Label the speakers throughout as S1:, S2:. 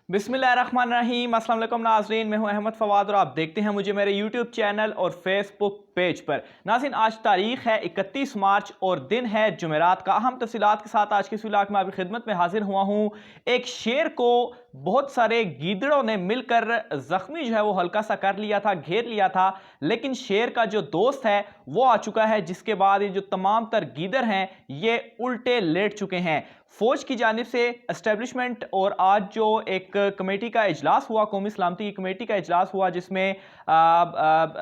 S1: बिस्मिल्लाहिर्रहमानिर्रहीम। अस्सलाम वालेकुम नाज़रीन, मैं हूं अहमद फवाद और आप देखते हैं मुझे मेरे यूट्यूब चैनल और फेसबुक पेज पर। नाज़रीन, आज तारीख है 31 मार्च और दिन है जुमेरात का। अहम तफसीलात के साथ आज की इस व्लॉग में आपकी खिदमत में हाजिर हुआ हूं। एक शेर को बहुत सारे गीदड़ों ने मिलकर जख्मी जो है वो हल्का सा कर लिया था, घेर लिया था, लेकिन शेर का जो दोस्त है वो आ चुका है, जिसके बाद ये जो तमाम तर गीदड़ हैं ये उल्टे लेट चुके हैं। फौज की जानिब से एस्टेब्लिशमेंट और आज जो एक कमेटी का इजलास हुआ, कौमी सलामती की कमेटी का इजलास हुआ, जिसमें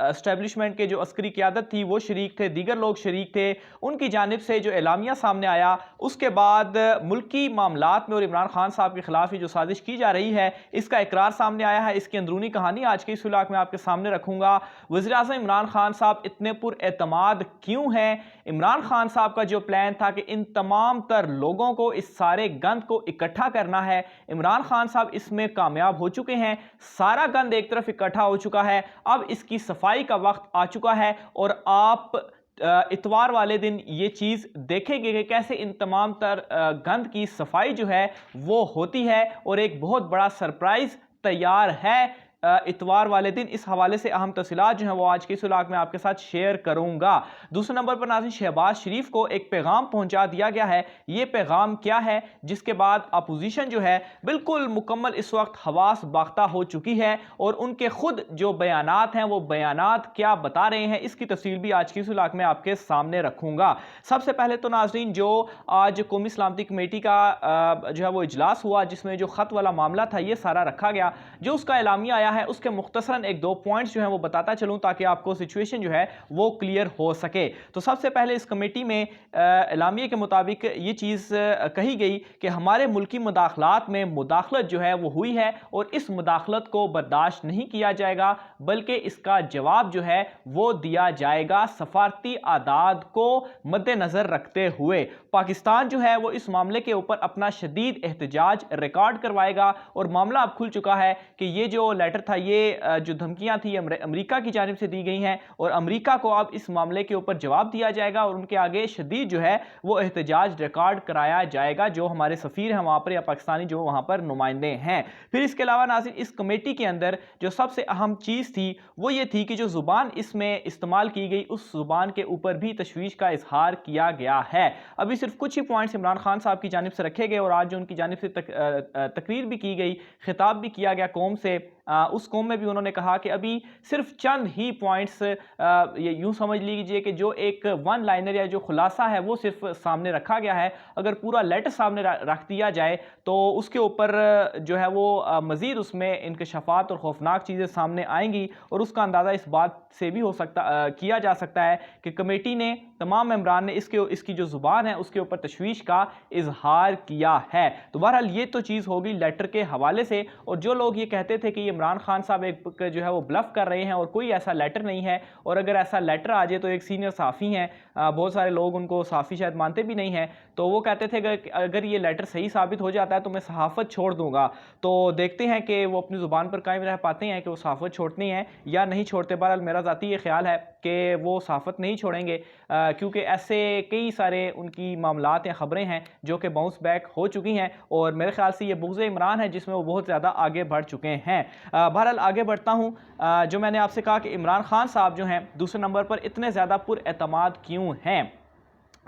S1: एस्टेब्लिशमेंट के जो अस्करी क़यादत थी वो शरीक थे, दीगर लोग शरीक थे। उनकी जानिब से जो एलामिया सामने आया, उसके बाद मुल्की मामलात में और इमरान खान साहब के खिलाफ जो साजिश की जा रही है इसका इकरार सामने आया है। इसकी अंदरूनी कहानी आज के इस व्लॉग में आपके सामने रखूंगा। वज़ीर आज़म इमरान खान साहब इतने पुरएतमाद क्यों हैं? इमरान खान साहब का जो प्लान था कि इन तमाम तर लोगों को, इस सारे गंद को इकट्ठा करना है, इमरान खान साहब इसमें कामयाब हो चुके हैं। सारा गंद एक तरफ इकट्ठा हो चुका है, अब इसकी सफाई का वक्त आ चुका है और आप इतवार वाले दिन ये चीज़ देखेंगे कि कैसे इन तमाम तर गंद की सफाई जो है वो होती है और एक बहुत बड़ा सरप्राइज तैयार है इतवार वाले दिन। इस हवाले से अहम तफसीलात जो है वो आज के इस व्लॉग में आपके साथ शेयर करूंगा। दूसरे नंबर पर नाज़रीन, शहबाज शरीफ को एक पैगाम पहुंचा दिया गया है। ये पैगाम क्या है? जिसके बाद अपोजिशन जो है बिल्कुल मुकम्मल इस वक्त हवास बाख्ता हो चुकी है और उनके खुद जो बयानात हैं वो बयानात क्या बता रहे हैं, इसकी तफसील भी आज की इस व्लॉग में आपके सामने रखूंगा। सबसे पहले तो नाज़रीन, जो आज कौमी सलामती कमेटी का जो है वो इजलास हुआ, जिसमें जो ख़त वाला मामला था ये सारा रखा गया, जो उसका एलामिया आया है उसके मुख्तसरन एक दो पॉइंट्स जो हैं वो बताता चलूं ताकि आपको सिचुएशन जो है वो क्लियर हो सके। तो सबसे पहले इस कमेटी में एलामिया के मुताबिक ये चीज़ कही गई कि हमारे मुल्की मुदाखलात में मुदाखलत जो है वो हुई है और इस मुदाखलत को बर्दाश्त नहीं किया जाएगा, बल्कि इसका जवाब जो है वो दिया जाएगा सफारती आदाद को मद्देनज़र रखते हुए। पाकिस्तान जो है वो इस मामले के ऊपर अपना शदीद एहतजाज रिकॉर्ड करवाएगा और मामला अब खुल चुका है कि ये जो लेटर था, ये जो धमकियां थी अमेरिका की जानिब से दी गई हैं और अमेरिका को अब इस मामले के ऊपर जवाब दिया जाएगा और उनके आगे शदीद जो है वो एहतजाज रिकॉर्ड कराया जाएगा, जो हमारे सफ़ीर हैं वहाँ पर या पाकिस्तानी जो वहाँ पर नुमाइंदे हैं। फिर इसके अलावा नाज़रीन, इस कमेटी के अंदर जो सबसे अहम चीज़ थी वो ये थी कि जो ज़ुबान इसमें इस्तेमाल की गई उस ज़ुबान के ऊपर भी तशवीश का इजहार किया गया है। अभी सिर्फ कुछ ही पॉइंट्स इमरान खान साहब की जानिब से रखे गए और आज जो उनकी जानिब से तकरीर भी की गई, खिताब भी किया गया कौम से, उस कौम में भी उन्होंने कहा कि अभी सिर्फ चंद ही पॉइंट्स, ये यूं समझ लीजिए कि जो एक वन लाइनर या जो खुलासा है वो सिर्फ सामने रखा गया है। अगर पूरा लेटर सामने रख दिया जाए तो उसके ऊपर जो है वो मज़ीद उसमें इंकशाफात और खौफनाक चीज़ें सामने आएंगी और उसका अंदाज़ा इस बात से भी हो सकता किया जा सकता है कि कमेटी ने, तमाम मेंबरान ने इसकी जो ज़ुबान है उसके ऊपर तशवीश का इजहार किया है। तो बहरहाल ये तो चीज़ होगी लेटर के हवाले से। और जो लोग ये कहते थे कि इमरान खान साहब एक जो है वो ब्लफ कर रहे हैं और कोई ऐसा लेटर नहीं है, और अगर ऐसा लेटर आ जाए तो एक सीनियर सहाफ़ी हैं, बहुत सारे लोग उनको सहाफ़ी शायद मानते भी नहीं हैं, तो वो कहते थे कि अगर ये लेटर सही साबित हो जाता है तो मैं सहाफ़त छोड़ दूंगा। तो देखते हैं कि वो अपनी ज़ुबान पर कायम रह पाते हैं कि वो सहाफ़त छोड़नी है या नहीं छोड़ते। बहरहाल मेरा ज़ाती ये ख्याल है कि वो सहाफ़त नहीं छोड़ेंगे, क्योंकि ऐसे कई सारे उनकी मामलात या ख़बरें हैं जो कि बाउंस बैक हो चुकी हैं और मेरे ख्याल से ये बुग़्ज़ इमरान है जिसमें वो बहुत ज़्यादा आगे बढ़ चुके हैं। बहरहाल आगे बढ़ता हूँ। जो मैंने आपसे कहा कि इमरान खान साहब जो हैं दूसरे नंबर पर इतने ज़्यादा पुरएतमाद क्यों हैं?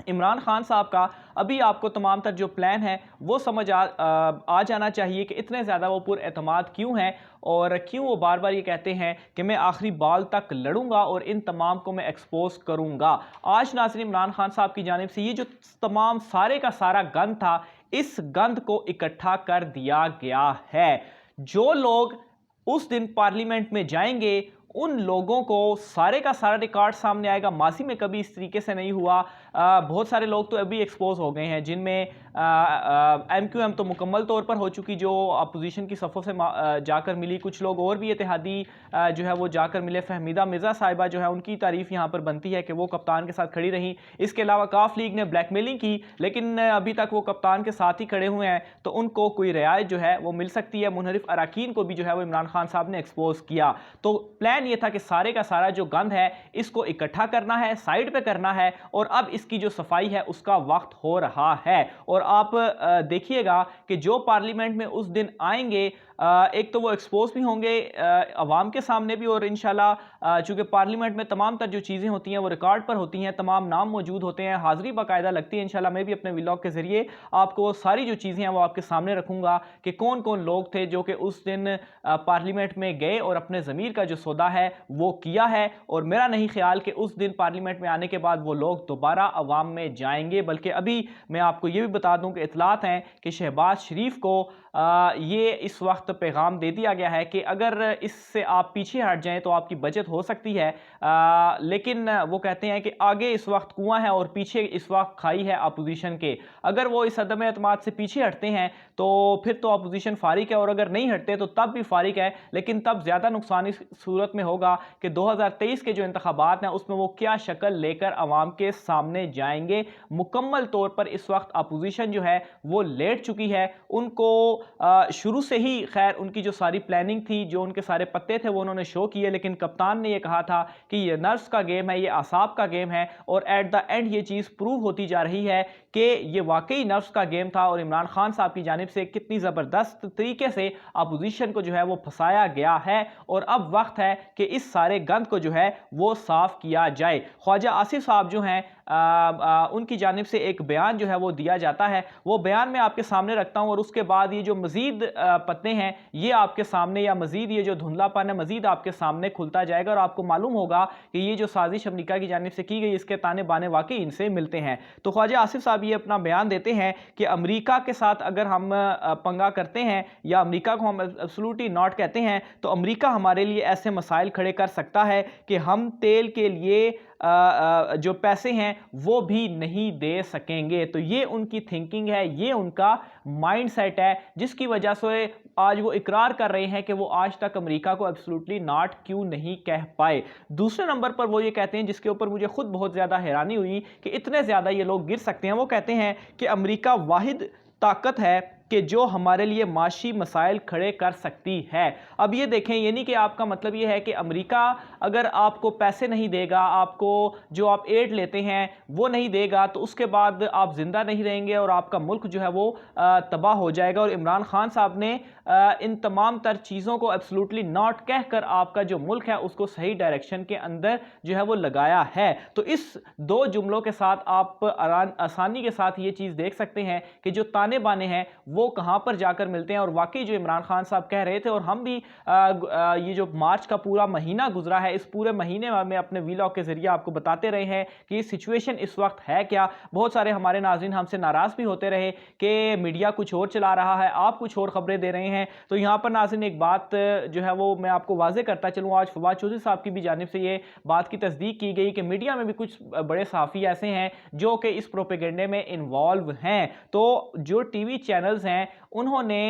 S1: इमरान खान साहब का अभी आपको तमाम तर जो प्लान है वो समझ आ जाना चाहिए कि इतने ज़्यादा वो पुरएतमाद क्यों हैं और क्यों वो बार बार ये कहते हैं कि मैं आखिरी बाल तक लड़ूंगा और इन तमाम को मैं एक्सपोज करूंगा। आज नाज़रीन, इमरान खान साहब की जानिब से ये जो तमाम सारे का सारा गंद था, इस गंद को इकट्ठा कर दिया गया है। जो लोग उस दिन पार्लियामेंट में जाएंगे उन लोगों को सारे का सारा रिकॉर्ड सामने आएगा। माजी में कभी इस तरीके से नहीं हुआ। बहुत सारे लोग तो अभी एक्सपोज हो गए हैं, जिनमें MQM तो मुकम्मल तौर पर हो चुकी, जो अपोजिशन की सफ़ों से जाकर मिली। कुछ लोग और भी इत्तेहादी जो है वो जाकर मिले। फहमीदा मिर्ज़ा साहिबा जो है उनकी तारीफ़ यहाँ पर बनती है कि वो कप्तान के साथ खड़ी रहीं। इसके अलावा काफ लीग ने ब्लैकमेलिंग की, लेकिन अभी तक वो कप्तान के साथ ही खड़े हुए हैं, तो उनको कोई रियायत जो है वो मिल सकती है। मुनहरिफ अराकीन को भी जो है वो इमरान खान साहब ने एक्सपोज किया। तो प्लान ये था कि सारे का सारा जो गंद है इसको इकट्ठा करना है, साइड पे करना है और अब इसकी जो सफाई है उसका वक्त हो रहा है। और आप देखिएगा कि जो पार्लियामेंट में उस दिन आएंगे, एक तो वो एक्सपोज भी होंगे अवाम के सामने भी, और इंशाल्लाह चूंकि पार्लियामेंट में तमाम तर जो चीज़ें होती हैं वो रिकॉर्ड पर होती हैं, तमाम नाम मौजूद होते हैं, हाज़िरी बाकायदा लगती है। इंशाल्लाह मैं भी अपने व्लॉग के ज़रिए आपको सारी जो चीज़ें हैं वो आपके सामने रखूँगा कि कौन कौन लोग थे जो कि उस दिन पार्लियामेंट में गए और अपने ज़मीर का जो सौदा है वो किया है। और मेरा नहीं ख्याल कि उस दिन पार्लियामेंट में आने के बाद वो लोग दोबारा अवाम में जाएंगे, बल्कि अभी मैं आपको ये भी बता दूं कि इतलात हैं कि शहबाज शरीफ को ये इस वक्त पैगाम दे दिया गया है कि अगर इससे आप पीछे हट जाएं तो आपकी बचत हो सकती है, लेकिन वो कहते हैं कि आगे इस वक्त कुआं है और पीछे इस वक्त खाई है अपोजिशन के। अगर वो इस अदम एतमाद से पीछे हटते हैं तो फिर तो अपोजिशन फारिग है, और अगर नहीं हटते तो तब भी फारिग है, लेकिन तब ज़्यादा नुकसान इस सूरत में होगा कि 2023 के जो इंतखाबात हैं उसमें वो क्या शक्ल लेकर अवाम के सामने जाएंगे। मुकम्मल तौर पर इस वक्त अपोजिशन जो है वो लेट चुकी है। उनको शुरू से ही खैर उनकी जो सारी प्लानिंग थी, जो उनके सारे पत्ते थे वो उन्होंने शो किए, लेकिन कप्तान ने ये कहा था कि ये नर्व्स का गेम है, ये आसाब का गेम है, और एट द एंड ये चीज़ प्रूव होती जा रही है कि ये वाकई नर्व्स का गेम था और इमरान खान साहब की जानिब से कितनी ज़बरदस्त तरीके से अपोजिशन को जो है वो फंसाया गया है। और अब वक्त है कि इस सारे गंद को जो है वो साफ किया जाए। ख्वाजा आसिफ साहब जो हैं उनकी जानिब से एक बयान जो है वो दिया जाता है, वो बयान मैं आपके सामने रखता हूं, और उसके बाद ये जो मजीद पत्ते हैं ये आपके सामने, या मजीद ये जो धुंधलापन है मजीद आपके सामने खुलता जाएगा, और आपको मालूम होगा कि ये जो साजिश अमेरिका की जानिब से की गई इसके ताने बाने वाकई इनसे मिलते हैं। तो ख्वाजा आसिफ साहब ये अपना बयान देते हैं कि अमेरिका के साथ अगर हम पंगा करते हैं या अमेरिका को हम एब्सोल्युटली नॉट कहते हैं, तो अमेरिका हमारे लिए ऐसे मसाइल खड़े कर सकता है कि हम तेल के लिए जो पैसे हैं वो भी नहीं दे सकेंगे। तो ये उनकी थिंकिंग है, ये उनका माइंडसेट है, जिसकी वजह से आज वो इकरार कर रहे हैं कि वो आज तक अमेरिका को एब्सोल्युटली नॉट क्यों नहीं कह पाए। दूसरे नंबर पर वो ये कहते हैं, जिसके ऊपर मुझे खुद बहुत ज़्यादा हैरानी हुई कि इतने ज़्यादा ये लोग गिर सकते हैं, वो कहते हैं कि अमेरिका वाहिद ताकत है कि जो हमारे लिए माशी मसाइल खड़े कर सकती है। अब ये देखें, ये नहीं कि आपका मतलब ये है कि अमेरिका अगर आपको पैसे नहीं देगा, आपको जो आप एड लेते हैं वो नहीं देगा, तो उसके बाद आप जिंदा नहीं रहेंगे और आपका मुल्क जो है वो तबाह हो जाएगा। और इमरान खान साहब ने इन तमाम तर चीज़ों को एब्सोल्युटली नॉट कहकर आपका जो मुल्क है उसको सही डायरेक्शन के अंदर जो है वो लगाया है। तो इस दो जुमलों के साथ आप आसानी के साथ ये चीज़ देख सकते हैं कि जो ताने बाने हैं वो कहां पर जाकर मिलते हैं। और वाकई जो इमरान खान साहब कह रहे थे, और हम भी ये जो मार्च का पूरा महीना गुजरा है, इस पूरे महीने में अपने वीलॉग के जरिए आपको बताते रहे हैं कि ये सिचुएशन इस वक्त है क्या। बहुत सारे हमारे नाज़रीन हमसे नाराज भी होते रहे कि मीडिया कुछ और चला रहा है, आप कुछ और खबरें दे रहे हैं। तो यहां पर नाज़रीन एक बात जो है वो मैं आपको वाजे करता चलूँ, आज फवाद चौधरी साहब की भी जानिब से ये बात की तस्दीक की गई कि मीडिया में भी कुछ बड़े सहाफ़ी ऐसे हैं जो कि इस प्रोपेगेंडे में इन्वॉल्व हैं। तो जो टीवी चैनल्स हैं उन्होंने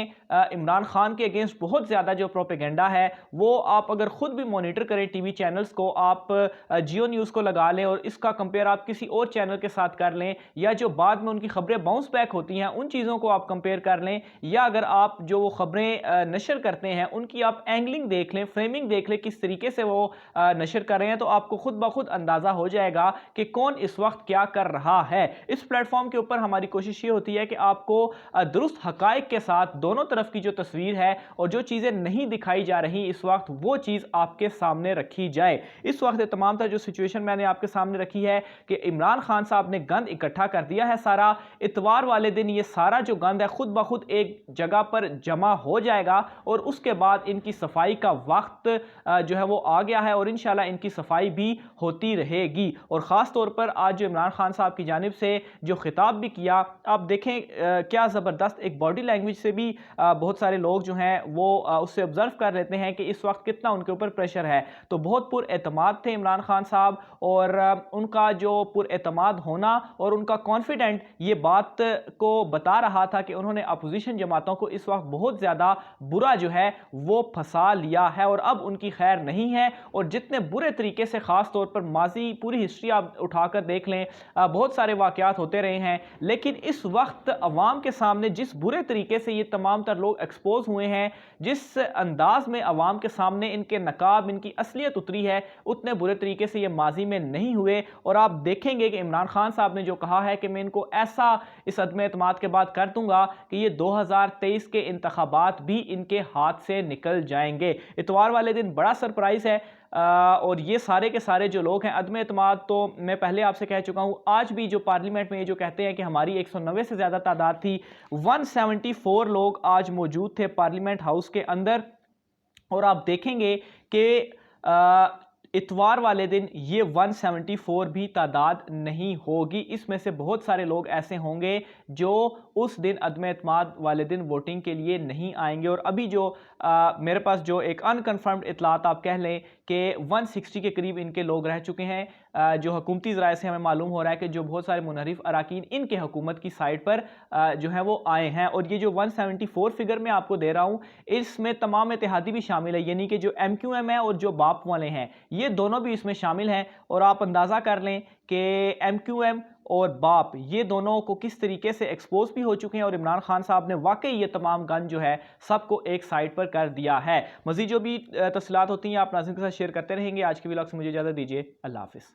S1: इमरान खान के अगेंस्ट बहुत ज़्यादा जो प्रोपेगेंडा है वो आप अगर ख़ुद भी मॉनिटर करें टीवी चैनल्स को, आप जियो न्यूज़ को लगा लें और इसका कंपेयर आप किसी और चैनल के साथ कर लें, या जो बाद में उनकी खबरें बाउंस बैक होती हैं उन चीज़ों को आप कंपेयर कर लें, या अगर आप जो वो खबरें नशर करते हैं उनकी आप एंगलिंग देख लें, फ्रेमिंग देख लें, किस तरीके से वो नशर कर रहे हैं, तो आपको खुद ब खुद अंदाज़ा हो जाएगा कि कौन इस वक्त क्या कर रहा है। इस प्लेटफॉर्म के ऊपर हमारी कोशिश ये होती है कि आपको दुरुस्त हकायक के साथ दोनों तरफ की जो तस्वीर है और जो चीज़ें नहीं दिखाई जा रही इस वक्त, वो चीज़ आपके सामने रखी जाए। इस वक्त तमाम तर जो सिचुएशन मैंने आपके सामने रखी है कि इमरान खान साहब ने गंद इकट्ठा कर दिया है सारा, इतवार वाले दिन ये सारा जो गंद है खुद ब खुद एक जगह पर जमा हो जाएगा और उसके बाद इनकी सफाई का वक्त जो है वो आ गया है और इंशाल्लाह इनकी सफाई भी होती रहेगी। और ख़ास तौर पर आज जो इमरान खान साहब की जानिब से जो खिताब भी किया, आप देखें क्या ज़बरदस्त एक बॉडी लैंग्वेज से भी बहुत सारे लोग जो हैं वो उससे ऑब्जर्व कर लेते हैं कि इस वक्त कितना उनके ऊपर प्रेशर है। तो बहुत पुरएतमाद थे इमरान खान साहब, और उनका जो पुरएतमाद होना और उनका कॉन्फिडेंट ये बात को बता रहा था कि उन्होंने अपोजिशन जमातों को इस वक्त बहुत ज़्यादा बुरा जो है वो फंसा लिया है और अब उनकी खैर नहीं है। और जितने बुरे तरीके से, ख़ास तौर पर माजी पूरी हिस्ट्री आप उठाकर देख लें, बहुत सारे वाक़यात होते रहे हैं, लेकिन इस वक्त अवाम के सामने जिस बुरे तरीके से ये तमाम तर लोग एक्सपोज हुए हैं, जिस अंदाज में अवाम के सामने इनके नकाब, इनकी असलियत उतरी है, उतने बुरे तरीके से ये माजी में नहीं हुए। और आप देखेंगे कि इमरान खान साहब ने जो कहा है कि मैं इनको ऐसा इस अदम एतमाद के बाद कर दूंगा कि ये 2023 के इंतखाबात भी इनके हाथ से निकल जाएंगे। इतवार वाले दिन बड़ा सरप्राइज है। और ये सारे के सारे जो लोग हैं, अदम एतमाद तो मैं पहले आपसे कह चुका हूं, आज भी जो पार्लियामेंट में ये जो कहते हैं कि हमारी 190 से ज़्यादा तादाद थी, 174 लोग आज मौजूद थे पार्लियामेंट हाउस के अंदर। और आप देखेंगे कि इतवार वाले दिन ये 174 भी तादाद नहीं होगी। इसमें से बहुत सारे लोग ऐसे होंगे जो उस दिन अदम एतमाद वाले दिन वोटिंग के लिए नहीं आएंगे। और अभी जो मेरे पास जो एक अनकन्फर्म्ड इतलात आप कह लें कि 160 के करीब इनके लोग रह चुके हैं। जो हुकूमती ज़राए से हमें मालूम हो रहा है कि जो बहुत सारे मुनहरिफ अराकीन इनके हुकूमत की साइड पर जो है वो आए हैं। और ये जो 174 फिगर मैं आपको दे रहा हूँ, इसमें तमाम इत्तेहादी भी शामिल है, यानी कि जो MQM है और जो बाप वाले हैं, ये दोनों भी इसमें शामिल हैं। और आप अंदाज़ा कर लें कि MQM और बाप ये दोनों को किस तरीके से एक्सपोज भी हो चुके हैं। और इमरान खान साहब ने वाकई ये तमाम गन जो है सबको एक साइड पर कर दिया है। मज़ीद जो भी तफसीलात होती हैं आप नाज़रीन के साथ शेयर करते रहेंगे। आज के व्लॉग से मुझे इजाज़त दीजिए। अल्लाह हाफ़िज़।